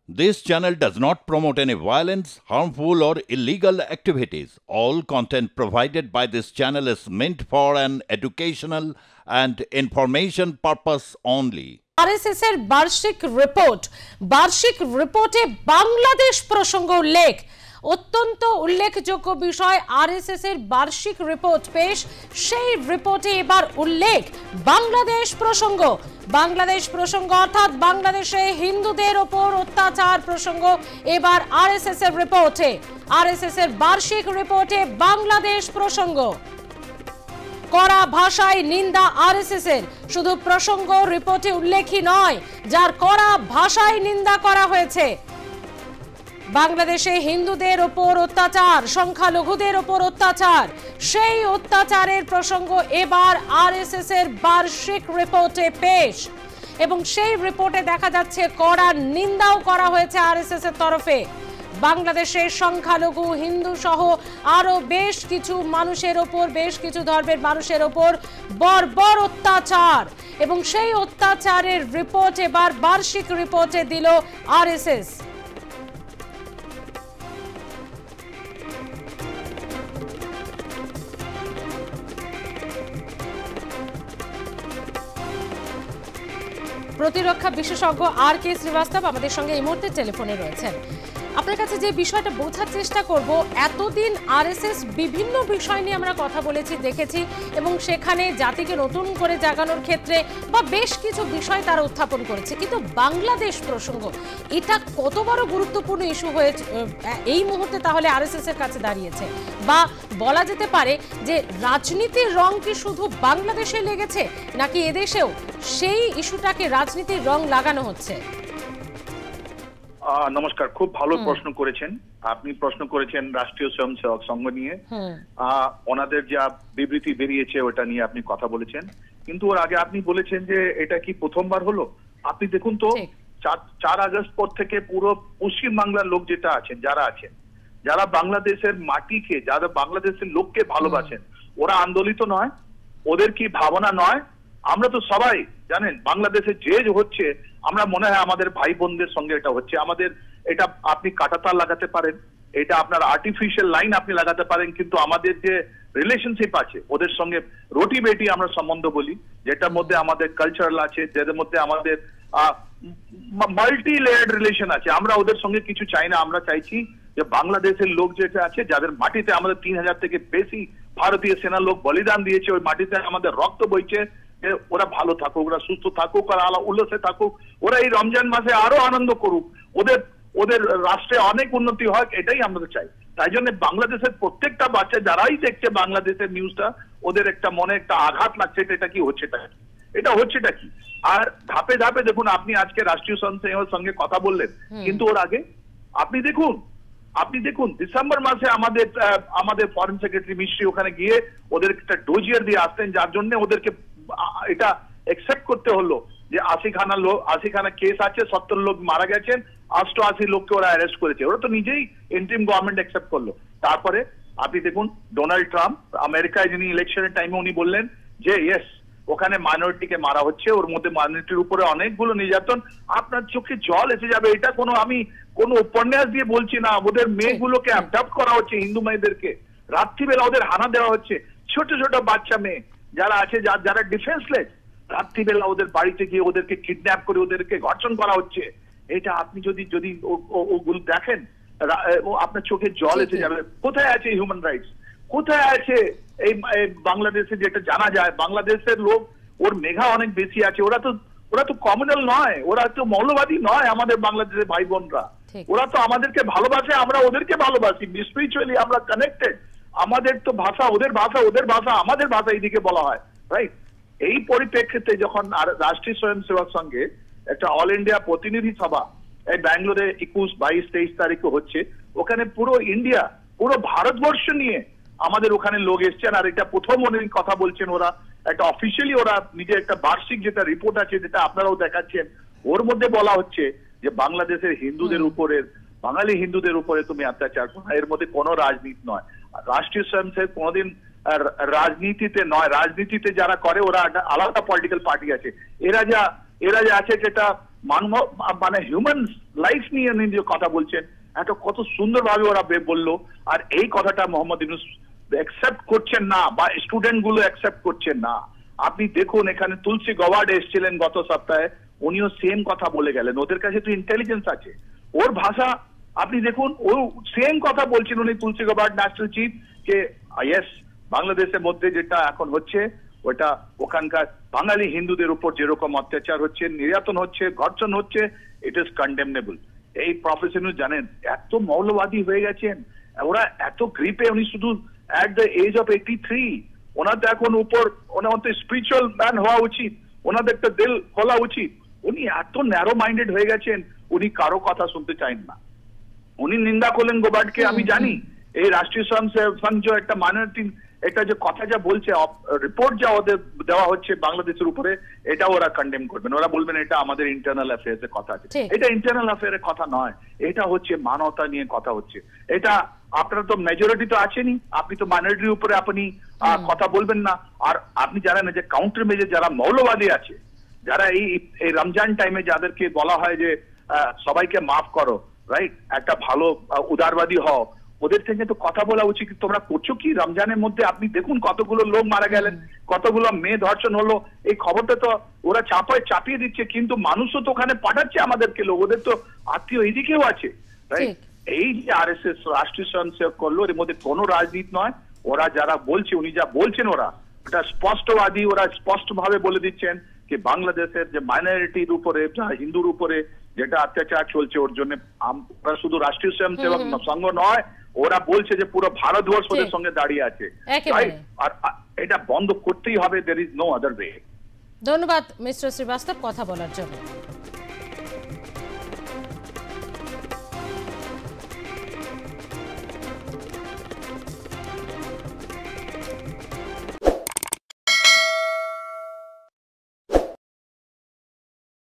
This channel does not promote any violence, harmful, or illegal activities. All content provided by this channel is meant for an educational and information purpose only. RSS এর বার্ষিক রিপোর্টে বাংলাদেশ প্রসঙ্গ উল্লেখ। অত্যন্ত উল্লেখযোগ্য বিষয়, RSS এর বার্ষিক রিপোর্ট পেশ, সেই রিপোর্টে এবার উল্লেখ বাংলাদেশ প্রসঙ্গ অর্থাৎ বাংলাদেশে হিন্দুদের ওপর অত্যাচার প্রসঙ্গ এবার আরএসএস এর রিপোর্টে, আরএসএস এর বার্ষিক রিপোর্টে বাংলাদেশ প্রসঙ্গ। কড়া ভাষায় নিন্দা আরএসএস এর, শুধু প্রসঙ্গ রিপোর্টে উল্লেখই নয়, যার কড়া ভাষায় নিন্দা করা হয়েছে। বাংলাদেশে হিন্দুদের ওপর অত্যাচার, সংখ্যালঘুদের ওপর অত্যাচার, সেই অত্যাচারের প্রসঙ্গ এবার আরএসএস এর বার্ষিক রিপোর্টে পেশ এবং সেই রিপোর্টে দেখা যাচ্ছে কড়া নিন্দাও করা হয়েছে আরএসএস এর তরফে। বাংলাদেশের সংখ্যালঘু হিন্দু সহ আরো বেশ কিছু মানুষের ওপর, বেশ কিছু ধর্মের মানুষের ওপর বর্বর অত্যাচার এবং সেই অত্যাচারের রিপোর্ট এবার বার্ষিক রিপোর্টে দিল আরএসএস। প্রতিরক্ষা বিশেষজ্ঞ আর কে শ্রীবাস্তব আমাদের সঙ্গে এই মুহূর্তে টেলিফোনে রয়েছেন। আপনার কাছে যে বিষয়টা বোঝার চেষ্টা করব, এতদিন আরএসএস বিভিন্ন বিষয় নিয়ে আমরা কথা বলেছি, দেখেছি এবং সেখানে জাতিকে নতুন করে জাগানোর ক্ষেত্রে বা বেশ কিছু বিষয় তারা উত্থাপন করেছে, কিন্তু বাংলাদেশ প্রসঙ্গ এটা কত বড় গুরুত্বপূর্ণ ইস্যু হয়ে এই মুহূর্তে তাহলে আরএসএস এর কাছে দাঁড়িয়েছে, বা বলা যেতে পারে যে রাজনীতির রং কি শুধু বাংলাদেশে লেগেছে নাকি এদেশেও সেই ইস্যুটাকে রাজনীতির রং লাগানো হচ্ছে? নমস্কার, খুব ভালো প্রশ্ন করেছেন আপনি। প্রশ্ন করেছেন রাষ্ট্রীয় স্বয়ংসেবক সংঘ নিয়ে, ওনাদের যা বিবৃতি বেরিয়েছে ওটা নিয়ে আপনি কথা বলেছেন, কিন্তু ওর আগে আপনি বলেছেন যে এটা কি প্রথমবার হলো। আপনি দেখুন তো 4 আগস্ট পর থেকে পুরো পশ্চিম বাংলার লোক যেটা আছেন, যারা বাংলাদেশের মাটিকে, যারা বাংলাদেশের লোককে ভালোবাসেন, ওরা আন্দোলিত নয়, ওদের কি ভাবনা নয়? আমরা তো সবাই জানেন বাংলাদেশে যে হচ্ছে, আমরা মনে হয় আমাদের ভাই বোনদের সঙ্গে এটা হচ্ছে। আমাদের এটা আপনি কাঁটাতার লাগাতে পারেন, এটা আপনার আর্টিফিশিয়াল লাইন আপনি লাগাতে পারেন, কিন্তু আমাদের যে রিলেশনশিপ আছে ওদের সঙ্গে রুটি বেটি আমরা সম্বন্ধ বলি, যেটার মধ্যে আমাদের কালচারাল আছে, যেটার মধ্যে আমাদের মাল্টি লেয়ার্ড রিলেশন আছে। আমরা ওদের সঙ্গে কিছু চাই না, আমরা চাইছি যে বাংলাদেশের লোক যেটা আছে, যাদের মাটিতে আমাদের 3000 থেকে বেশি ভারতীয় সেনা লোক বলিদান দিয়েছে, ওই মাটিতে আমাদের রক্ত বইছে, ওরা ভালো থাকুক, ওরা সুস্থ থাকুক, আর উল্লাসে থাকুক, ওরা এই রমজান মাসে আরো আনন্দ করুক, ওদের রাষ্ট্রে অনেক উন্নতি হয়, এটাই আমরা চাই। তাই জন্য বাংলাদেশের প্রত্যেকটা বাচ্চা যারাই দেখছে বাংলাদেশের নিউজটা, ওদের একটা মনে একটা আঘাত লাগছে, এটা কি হচ্ছেটা কি। আর ধাপে ধাপে দেখুন, আপনি আজকে রাষ্ট্রীয় স্বয়ংসেবকের সঙ্গে কথা বললেন, কিন্তু ওর আগে আপনি দেখুন ডিসেম্বর মাসে আমাদের ফরেন সেক্রেটারি মিস্ট্রি ওখানে গিয়ে ওদের একটা ডোজিয়ার দিয়ে আসতেন, যার জন্য ওদেরকে এটা একসেপ্ট করতে হলো যে 80খানা কেস আছে, 70 লোক মারা গেছেন, 88 লোককে ওরা অ্যারেস্ট করেছে। ওরা তো নিজেই ইন্টারিম গভর্নমেন্ট একসেপ্ট করলো। তারপরে আপনি দেখুন ডোনাল্ড ট্রাম্প আমেরিকায় যিনি ইলেকশনের টাইমে উনি বললেন যে ইয়েস, ওখানে মাইনরিটিকে মারা হচ্ছে, ওর মধ্যে মাইনরিটির উপরে অনেকগুলো নির্যাতন। আপনার চোখে জল এসে যাবে। এটা আমি কোনো উপন্যাস দিয়ে বলছি না, ওদের মেয়েগুলোকে অ্যাডপ্ট করা হচ্ছে, হিন্দু মেয়েদেরকে রাত্রিবেলা ওদের হানা দেওয়া হচ্ছে, ছোট ছোট বাচ্চা মেয়ে যারা আছে, যারা ডিফেন্সলেস, রাত্রিবেলা ওদের বাড়িতে গিয়ে ওদেরকে কিডন্যাপ করে ওদেরকে ধর্ষণ করা হচ্ছে। এটা আপনি যদি ওগুলো দেখেন, আপনার চোখে জল এসে যাবে। কোথায় আছে হিউম্যান রাইটস? কোথায় আছে এই বাংলাদেশে যেটা জানা যায় বাংলাদেশের লোক, ওর মেঘা অনেক বেশি আছে। ওরা তো কমিউনাল নয়, ওরা তো মৌলবাদী নয়। আমাদের বাংলাদেশের ভাই বোনরা, ওরা তো আমাদেরকে ভালোবাসে, আমরা ওদেরকে ভালোবাসি, স্পিরিচুয়ালি আমরা কানেক্টেড। আমাদের তো ভাষা ওদের ভাষা আমাদের ভাষা, এইদিকে বলা হয়, রাইট? এই পরিপ্রেক্ষিতে যখন রাষ্ট্রীয় স্বয়ংসেবক সঙ্গে একটা অল ইন্ডিয়া প্রতিনিধি সভা এই ব্যাঙ্গালোরে 21, 22, 23 তারিখে হচ্ছে, ওখানে পুরো ইন্ডিয়া, পুরো ভারতবর্ষ নিয়ে আমাদের ওখানে লোক এসছেন। আর এটা প্রথম উনি কথা বলছেন, ওরা একটা অফিসিয়ালি ওরা নিজে একটা বার্ষিক যেটা রিপোর্ট আছে, যেটা আপনারাও দেখাচ্ছেন, ওর মধ্যে বলা হচ্ছে যে বাংলাদেশের হিন্দুদের উপরে, বাঙালি হিন্দুদের উপরে তুমি অত্যাচার করো, এর মধ্যে কোনো রাজনীতি নয়। রাষ্ট্রীয় স্বয়ংসেবক কোনোদিন রাজনীতিতে নয়, রাজনীতিতে যারা করে ওরা আলাদা পলিটিক্যাল পার্টি আছে, এরা যা আছে যেটা মানে হিউম্যান লাইফ নিয়ে যে কথা বলছেন, এত কত সুন্দরভাবে ওরা বললো। আর এই কথাটা মোহাম্মদ ইউনূস অ্যাকসেপ্ট করছেন না, বা স্টুডেন্ট গুলো অ্যাকসেপ্ট করছেন না। আপনি দেখুন, এখানে তুলসী গবার্ড এসেছিলেন গত সপ্তাহে, উনিও সেম কথা বলে গেলেন। ওদের কাছে তো ইন্টেলিজেন্স আছে, ওর ভাষা আপনি দেখুন, ও সেম কথা বলছেন উনি, তুলসী গবার্ড ন্যাশনাল চিফ, যে ইয়েস বাংলাদেশের মধ্যে যেটা এখন হচ্ছে ওটা ওখানকার বাঙালি হিন্দুদের উপর যেরকম অত্যাচার হচ্ছে, নির্যাতন হচ্ছে, ধর্ষণ হচ্ছে, ইট ইজ কন্ডেমনেবল। এই প্রফেশনাল জানেন এত মৌলবাদী হয়ে গেছেন ওরা, এত গ্রিপে, উনি শুধু at the age of 83, ওনার তো এখন উপর, ওনার তো স্পিরিচুয়াল ম্যান হওয়া উচিত, ওনাদের একটা দিল খোলা উচিত। উনি এত ন্যারো মাইন্ডেড হয়ে গেছেন, উনি কারো কথা শুনতে চান না। উনি নিন্দা করলেন গোবার্ডকে, আমি জানি এই রাষ্ট্রীয় স্বয়ংসেবক সংঘ একটা মাইনরিটি, এটা যে কথা যা বলছে, রিপোর্ট যা ওদের দেওয়া হচ্ছে বাংলাদেশের উপরে, এটা ওরা কন্ডেম করবেন। ওরা বলবেন এটা আমাদের ইন্টারনাল অ্যাফেয়ার্স এর কথা আছে। এটা ইন্টারনাল অ্যাফেয়ারের কথা নয়, এটা হচ্ছে মানবতা নিয়ে কথা হচ্ছে। এটা আপনারা তো মেজরিটি তো আছেনই, আপনি তো মাইনরিটির উপরে আপনি কথা বলবেন না। আর আপনি জানেন যে কাউন্টার মেজে যারা মৌলবাদী আছে, যারা এই রমজান টাইমে যাদেরকে বলা হয় যে সবাইকে মাফ করো, রাইট, একটা ভালো উদারবাদী হও, ওদের থেকে তো কথা বলা উচিত। তোমরা করছো কি রমজানের মধ্যে? আপনি দেখুন কতগুলো লোক মারা গেলেন, কতগুলো মেয়ে ধর্ষণ হলো, এই খবরটা তো ওরা চাপিয়ে দিচ্ছে, কিন্তু মানুষও তো ওখানে পাঠাচ্ছে আমাদেরকে লোক, ওদের তো আত্মীয় এইদিকেও আছে, রাইট। এই যে আরএসএস রাষ্ট্রীয় স্বয়ংসেবক করলো, এর মধ্যে কোনো রাজনীতি নয়। ওরা যারা বলছে, উনি যা বলছেন, ওরা এটা স্পষ্টবাদী, ওরা স্পষ্ট ভাবে বলে দিচ্ছেন যে বাংলাদেশের যে মাইনরিটির উপরে, হিন্দুর উপরে যেটা অত্যাচার চলছে, ওর জন্য আমরা শুধু রাষ্ট্রীয় স্বয়ংসেবক সংঘ নয়, ওরা বলছে যে পুরো ভারতবর্ষ ওদের সঙ্গে দাঁড়িয়ে আছে। আর এটা বন্ধ করতেই হবে, there is no other way. ধন্যবাদ মিস্টার শ্রীবাস্তব কথা বলার জন্য।